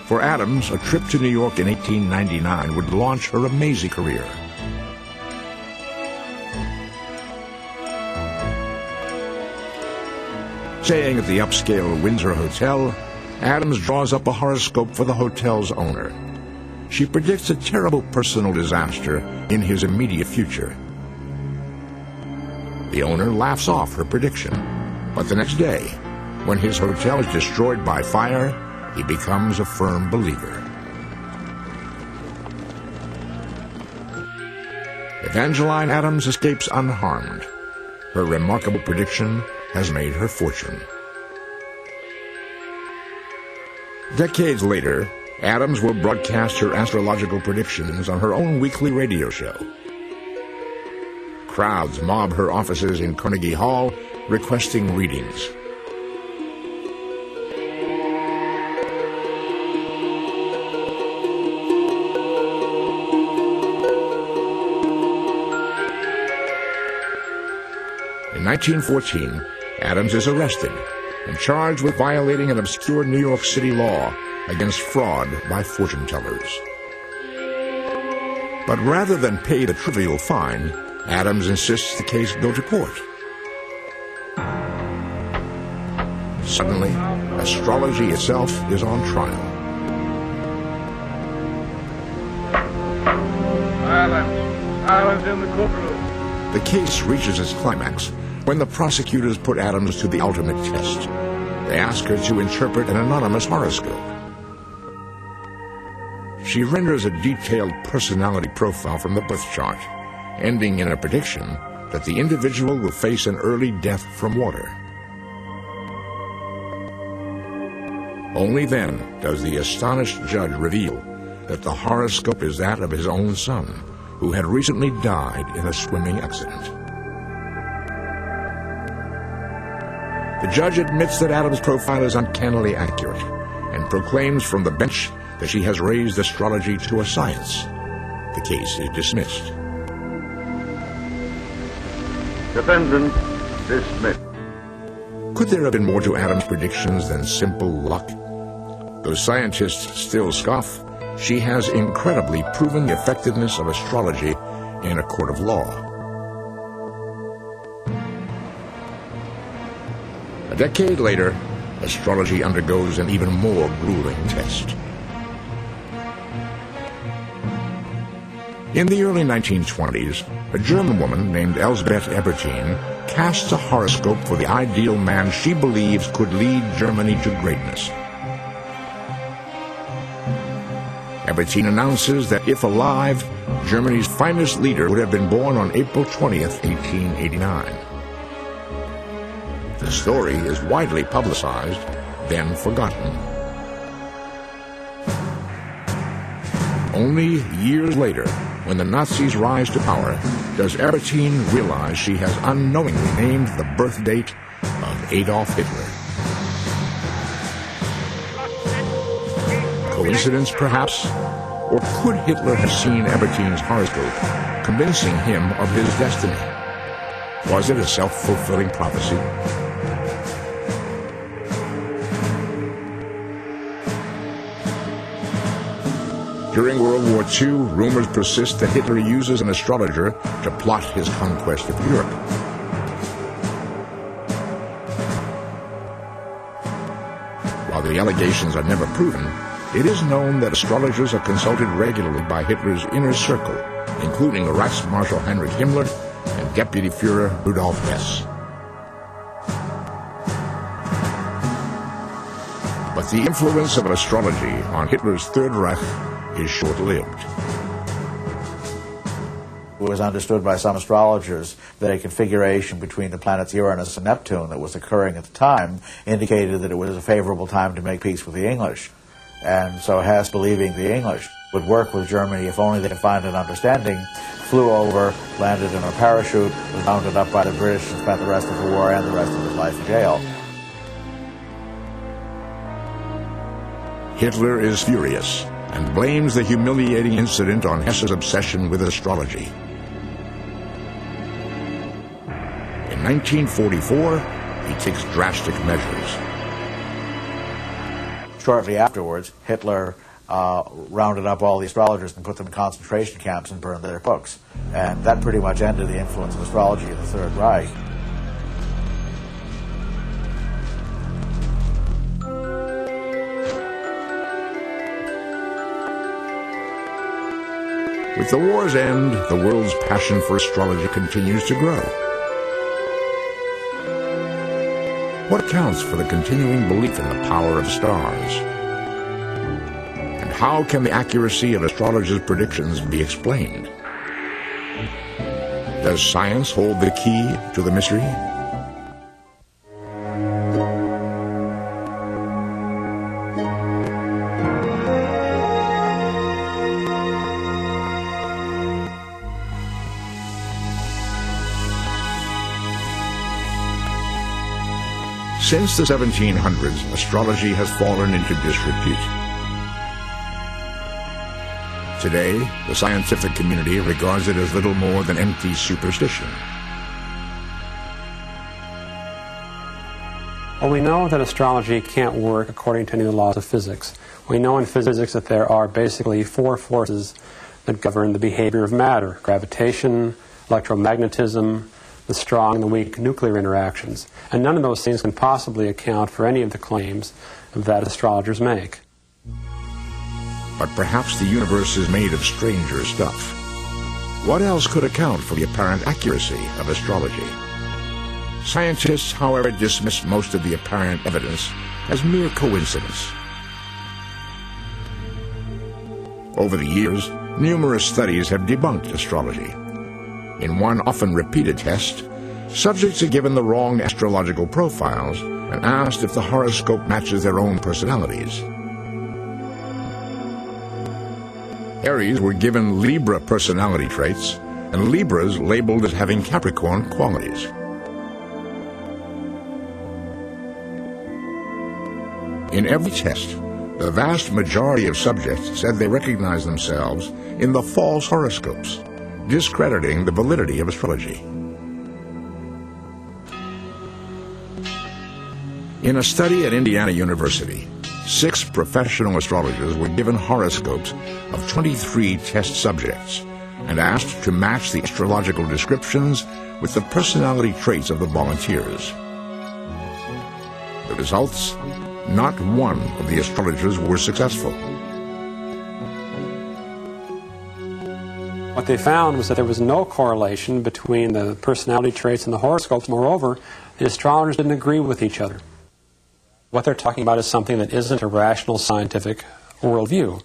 For Adams, a trip to New York in 1899 would launch her amazing career. Staying at the upscale Windsor Hotel, Adams draws up a horoscope for the hotel's owner. She predicts a terrible personal disaster in his immediate future. The owner laughs off her prediction, but the next day, when his hotel is destroyed by fire, he becomes a firm believer. Evangeline Adams escapes unharmed. Her remarkable prediction has made her fortune. Decades later, Adams will broadcast her astrological predictions on her own weekly radio show. Crowds mob her offices in Carnegie Hall, requesting readings. In 1914, Adams is arrested and charged with violating an obscure New York City law against fraud by fortune-tellers. But rather than pay the trivial fine, Adams insists the case go to court. Suddenly, astrology itself is on trial. Silence in the courtroom. The case reaches its climax when the prosecutors put Adams to the ultimate test. They ask her to interpret an anonymous horoscope. She renders a detailed personality profile from the birth chart, ending in a prediction that the individual will face an early death from water. Only then does the astonished judge reveal that the horoscope is that of his own son, who had recently died in a swimming accident. The judge admits that Adams' profile is uncannily accurate and proclaims from the bench that she has raised astrology to a science. The case is dismissed. Defendant dismissed. Could there have been more to Adams' predictions than simple luck? Though scientists still scoff, she has incredibly proven the effectiveness of astrology in a court of law. A decade later, astrology undergoes an even more grueling test. In the early 1920s, a German woman named Elsbeth Ebertin casts a horoscope for the ideal man she believes could lead Germany to greatness. Ebertin announces that if alive, Germany's finest leader would have been born on April 20th, 1889. The story is widely publicized, then forgotten. Only years later, when the Nazis rise to power, does Ebertin realize she has unknowingly named the birth date of Adolf Hitler. Coincidence, perhaps? Or could Hitler have seen Ebertin's horoscope, convincing him of his destiny? Was it a self-fulfilling prophecy? During World War II, rumors persist that Hitler uses an astrologer to plot his conquest of Europe. While the allegations are never proven, it is known that astrologers are consulted regularly by Hitler's inner circle, including Reichsmarschall Heinrich Himmler and Deputy Führer Rudolf Hess. But the influence of astrology on Hitler's Third Reich is short-lived. It was understood by some astrologers that a configuration between the planets Uranus and Neptune that was occurring at the time indicated that it was a favorable time to make peace with the English. And so Hess, believing the English would work with Germany if only they could find an understanding, flew over, landed in a parachute, was rounded up by the British, and spent the rest of the war and the rest of his life in jail. Hitler is furious and blames the humiliating incident on Hess's obsession with astrology. In 1944, he takes drastic measures. shortly afterwards, Hitler rounded up all the astrologers and put them in concentration camps and burned their books. And that pretty much ended the influence of astrology in the Third Reich. With the war's end, the world's passion for astrology continues to grow. What accounts for the continuing belief in the power of stars? And how can the accuracy of astrologers' predictions be explained? Does science hold the key to the mystery? Since the 1700s, astrology has fallen into disrepute. Today, the scientific community regards it as little more than empty superstition. Well, we know that astrology can't work according to any laws of physics. We know in physics that there are basically four forces that govern the behavior of matter: gravitation, electromagnetism, the strong and the weak nuclear interactions. And none of those things can possibly account for any of the claims that astrologers make. But perhaps the universe is made of stranger stuff. What else could account for the apparent accuracy of astrology? Scientists, however, dismiss most of the apparent evidence as mere coincidence. Over the years, numerous studies have debunked astrology. In one often repeated test, subjects are given the wrong astrological profiles and asked if the horoscope matches their own personalities. Aries were given Libra personality traits, and Libras labeled as having Capricorn qualities. In every test, the vast majority of subjects said they recognized themselves in the false horoscopes, discrediting the validity of astrology. In a study at Indiana University, 6 professional astrologers were given horoscopes of 23 test subjects and asked to match the astrological descriptions with the personality traits of the volunteers. The results? Not one of the astrologers were successful. What they found was that there was no correlation between the personality traits and the horoscopes. Moreover, the astrologers didn't agree with each other. What they're talking about is something that isn't a rational scientific worldview.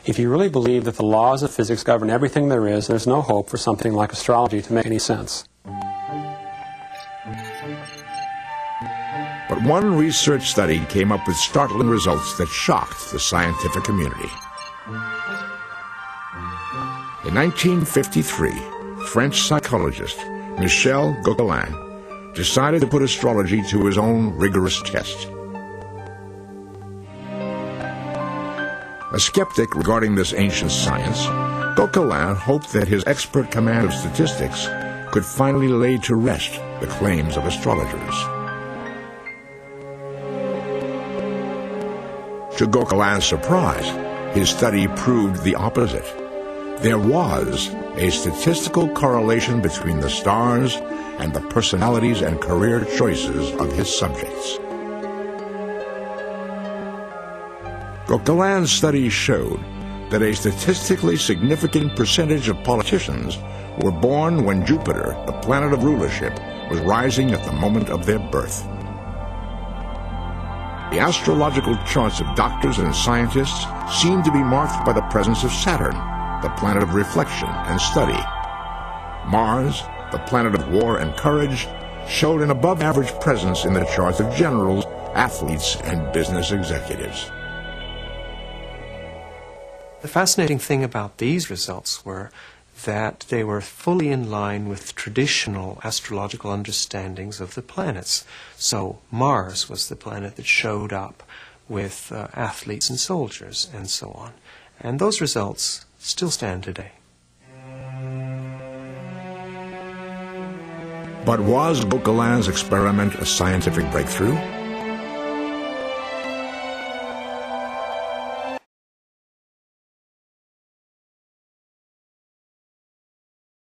If you really believe that the laws of physics govern everything there is, there's no hope for something like astrology to make any sense. But one research study came up with startling results that shocked the scientific community. In 1953, French psychologist Michel Gauquelin decided to put astrology to his own rigorous test. A skeptic regarding this ancient science, Gauquelin hoped that his expert command of statistics could finally lay to rest the claims of astrologers. To Gauquelin's surprise, his study proved the opposite. There was a statistical correlation between the stars and the personalities and career choices of his subjects. Gauquelin's study showed that a statistically significant percentage of politicians were born when Jupiter, the planet of rulership, was rising at the moment of their birth. The astrological charts of doctors and scientists seemed to be marked by the presence of Saturn, the planet of reflection and study. Mars, the planet of war and courage, showed an above-average presence in the charts of generals, athletes, and business executives. The fascinating thing about these results were that they were fully in line with traditional astrological understandings of the planets. So Mars was the planet that showed up with athletes and soldiers and so on. And those results still stand today. But was Gauquelin's experiment a scientific breakthrough?